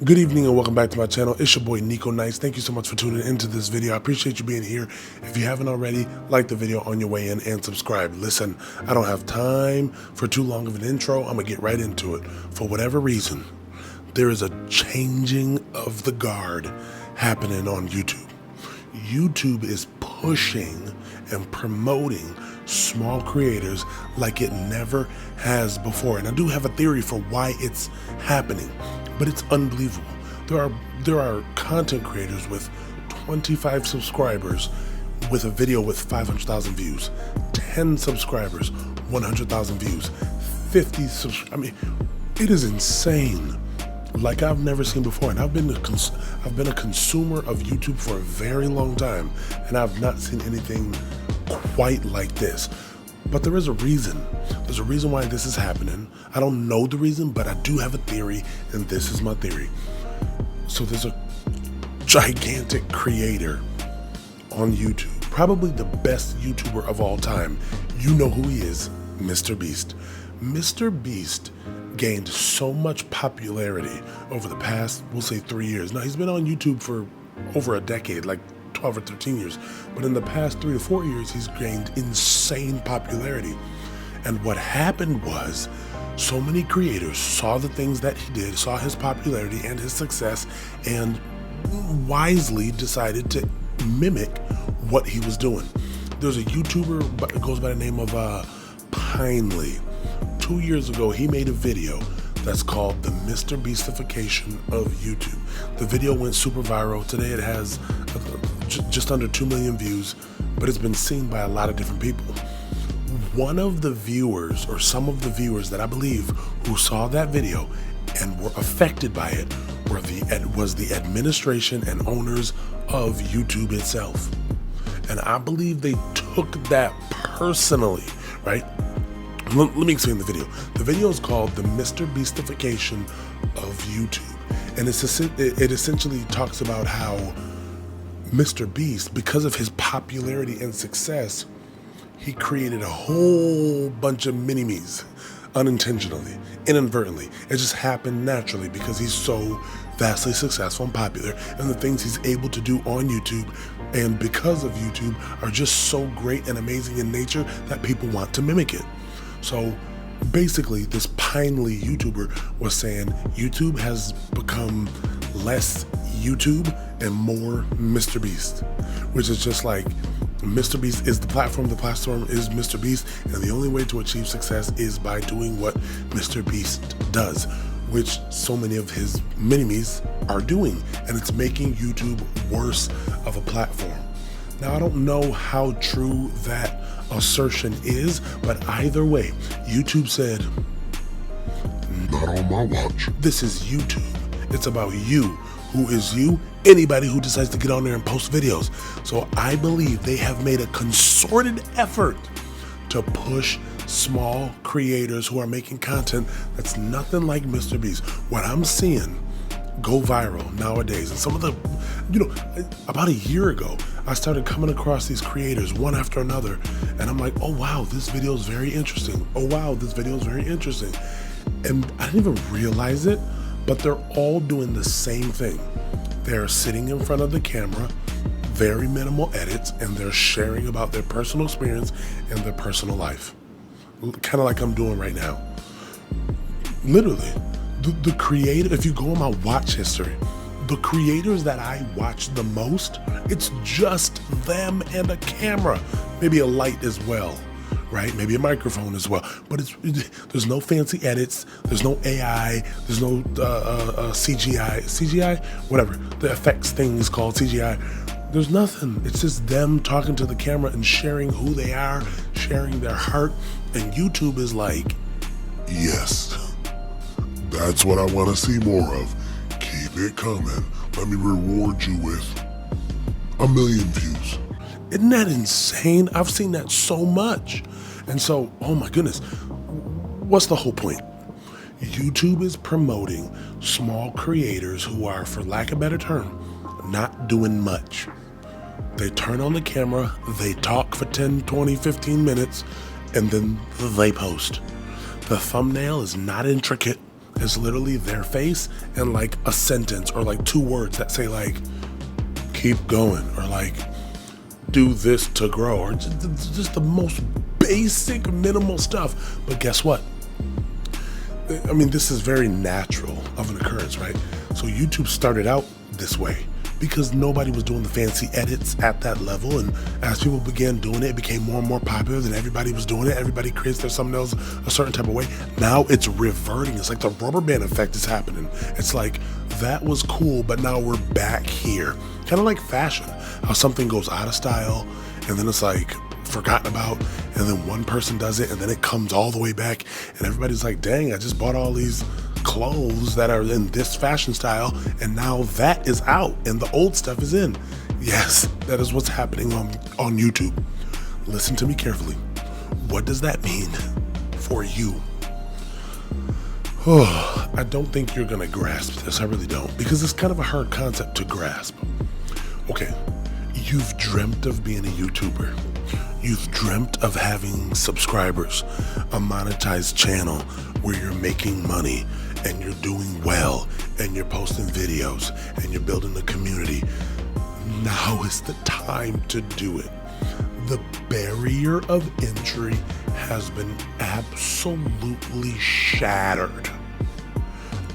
Good evening and welcome back to my channel. It's your boy Niko Nice. Thank you so much for tuning into this video. I appreciate you being here. If you haven't already, like the video on your way in and subscribe. Listen, I don't have time for too long of an intro. I'm gonna get right into it. For whatever reason, there is a changing of the guard happening on YouTube. YouTube is pushing and promoting small creators like it never has before. And I do have a theory for why it's happening, but it's unbelievable. There are content creators with 25 subscribers with a video with 500,000 views, 10 subscribers, 100,000 views, 50 I mean, it is insane, like I've never seen before. And I've been a consumer of YouTube for a very long time, and I've not seen anything quite like this. But there is a reason. There's a reason why this is happening. I don't know the reason, but I do have a theory, and this is my theory. So there's a gigantic creator on YouTube, probably the best YouTuber of all time. You know who he is, Mr. Beast. Mr. Beast gained so much popularity over the past, we'll say 3 years. Now, he's been on YouTube for over a decade, like 12 or 13 years. But in the past 3 to 4 years, he's gained insane popularity. And what happened was, so many creators saw the things that he did, saw his popularity and his success, and wisely decided to mimic what he was doing. There's a YouTuber that goes by the name of Pinely. 2 years ago, he made a video that's called the Mr. Beastification of YouTube. The video went super viral. Today it has just under 2 million views, but it's been seen by a lot of different people. One of the viewers, or some of the viewers that I believe who saw that video and were affected by it, was the administration and owners of YouTube itself. And I believe they took that personally, right? Let me explain the video. The video is called the Mr. Beastification of YouTube. And it essentially talks about how Mr. Beast, because of his popularity and success, he created a whole bunch of mini-me's unintentionally, inadvertently. It just happened naturally because he's so vastly successful and popular, and the things he's able to do on YouTube and because of YouTube are just so great and amazing in nature that people want to mimic it. So basically, this Pinely YouTuber was saying YouTube has become less YouTube and more Mr. Beast, which is just like, Mr. Beast is the platform is Mr. Beast, and the only way to achieve success is by doing what Mr. Beast does, which so many of his mini-me's are doing, and it's making YouTube worse of a platform. Now, I don't know how true that assertion is, but either way, YouTube said, not on my watch. This is YouTube. It's about you. Who is you? Anybody who decides to get on there and post videos. So I believe they have made a concerted effort to push small creators who are making content that's nothing like Mr. Beast. What I'm seeing go viral nowadays, and some of the, about a year ago, I started coming across these creators one after another, and I'm like, oh wow, this video is very interesting. Oh wow, this video is very interesting. And I didn't even realize it, but they're all doing the same thing. They're sitting in front of the camera, very minimal edits, and they're sharing about their personal experience and their personal life. Kind of like I'm doing right now. Literally, the creator, if you go on my watch history, the creators that I watch the most, it's just them and a camera, maybe a light as well, right? Maybe a microphone as well. But there's no fancy edits, there's no AI, there's no CGI, whatever the effects thing is called, CGI. There's nothing. It's just them talking to the camera and sharing who they are, sharing their heart. And YouTube is like, yes, that's what I want to see more of. Keep it coming. Let me reward you with 1 million views. Isn't that insane? I've seen that so much. And so, oh my goodness, what's the whole point? YouTube is promoting small creators who are, for lack of a better term, not doing much. They turn on the camera, they talk for 10, 20, 15 minutes, and then they post. The thumbnail is not intricate. is literally their face and like a sentence or like 2 words that say like, keep going, or like, do this to grow, or just the most basic minimal stuff. But guess what? I mean, this is very natural of an occurrence, right? So YouTube started out this way because nobody was doing the fancy edits at that level. And as people began doing it, it became more and more popular. Then everybody was doing it. Everybody creates their thumbnails a certain type of way. Now it's reverting. It's like the rubber band effect is happening. It's like, that was cool, but now we're back here. Kind of like fashion, how something goes out of style and then it's like forgotten about, and then one person does it and then it comes all the way back and everybody's like, dang, I just bought all these clothes that are in this fashion style and now that is out and the old stuff is in. Yes, that is what's happening on YouTube. Listen to me carefully. What does that mean for you? Oh, I don't think you're gonna grasp this. I really don't, because it's kind of a hard concept to grasp. Okay, you've dreamt of being a YouTuber. You've dreamt of having subscribers, a monetized channel where you're making money and you're doing well and you're posting videos and you're building a community. Now is the time to do it. The barrier of entry has been absolutely shattered.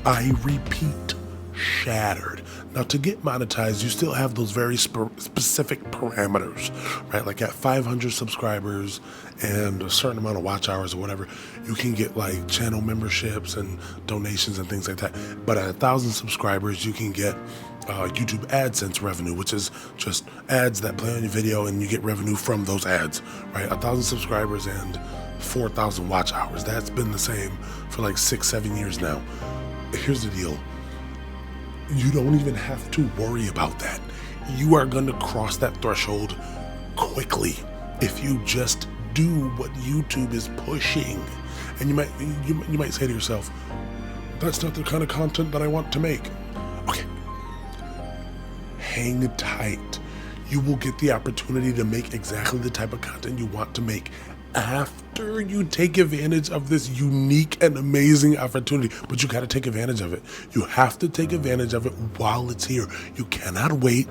I repeat, shattered. Now, to get monetized, you still have those very specific parameters, right? Like at 500 subscribers and a certain amount of watch hours or whatever, you can get like channel memberships and donations and things like that. But at 1,000 subscribers, you can get YouTube AdSense revenue, which is just ads that play on your video and you get revenue from those ads, right? 1,000 subscribers and 4,000 watch hours. That's been the same for like 6-7 years now. Here's the deal. You don't even have to worry about that. You are going to cross that threshold quickly if you just do what YouTube is pushing. And you might say to yourself, that's not the kind of content that I want to make. Okay. Hang tight. You will get the opportunity to make exactly the type of content you want to make after you take advantage of this unique and amazing opportunity. But you got to take advantage of it. You have to take advantage of it while it's here. You cannot wait.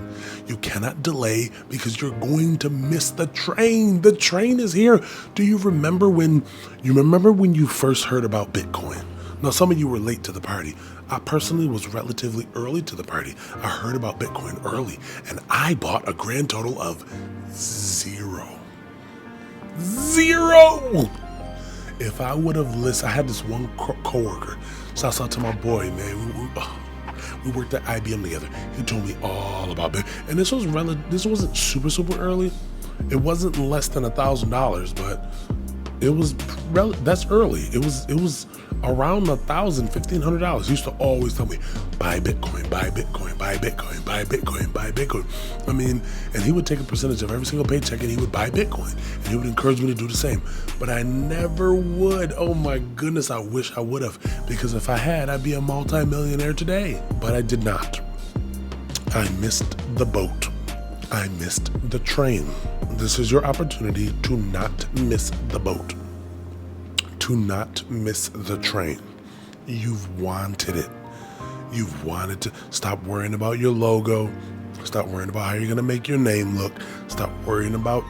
You cannot delay, because you're going to miss the train. The train is here. Do you remember when you first heard about Bitcoin? Now, some of you were late to the party. I personally was relatively early to the party. I heard about Bitcoin early, and I bought a grand total of zero. If I would have listened, I had this one coworker. Shouts out to my boy, man. We worked at IBM together. He told me all about it. And this wasn't super early. It wasn't less than $1,000, but it was that's early. It was around $1,000, $1,500. He used to always tell me, buy Bitcoin, buy Bitcoin, buy Bitcoin, buy Bitcoin, buy Bitcoin. I mean, and he would take a percentage of every single paycheck and he would buy Bitcoin, and he would encourage me to do the same. But I never would. Oh my goodness, I wish I would have, because if I had, I'd be a multi-millionaire today. But I did not. I missed the boat. I missed the train. This is your opportunity to not miss the boat, to not miss the train. You've wanted it. You've wanted to stop worrying about your logo. Stop worrying about how you're going to make your name look. Stop worrying about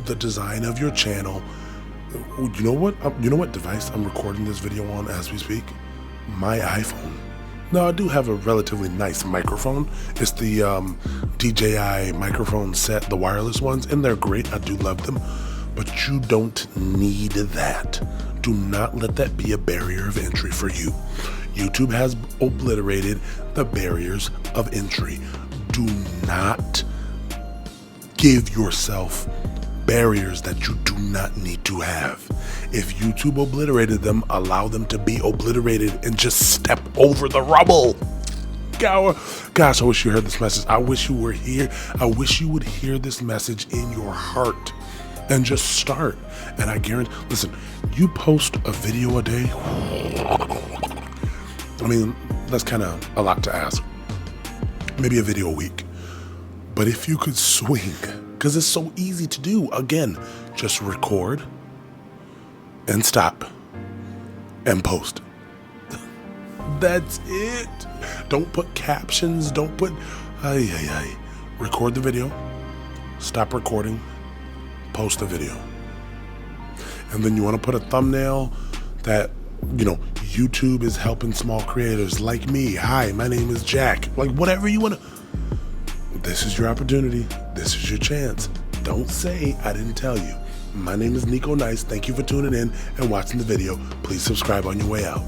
the design of your channel. You know what device I'm recording this video on as we speak? My iPhone. Now, I do have a relatively nice microphone. It's the DJI microphone set, the wireless ones, and they're great. I do love them. But you don't need that. Do not let that be a barrier of entry for you. YouTube has obliterated the barriers of entry. Do not give yourself barriers that you do not need to have. If YouTube obliterated them, allow them to be obliterated and just step over the rubble. Gosh, I wish you heard this message. I wish you were here. I wish you would hear this message in your heart and just start. And I guarantee, listen, you post a video a day. I mean, that's kind of a lot to ask. Maybe a video a week. But if you could swing, because it's so easy to do, again, just record and stop and post. That's it. Don't put captions. Don't put, record the video, stop recording, post the video. And then you want to put a thumbnail that, YouTube is helping small creators like me. Hi, my name is Jack. Like, whatever you want to. This is your opportunity. This is your chance. Don't say I didn't tell you. My name is Niko Nice. Thank you for tuning in and watching the video. Please subscribe on your way out.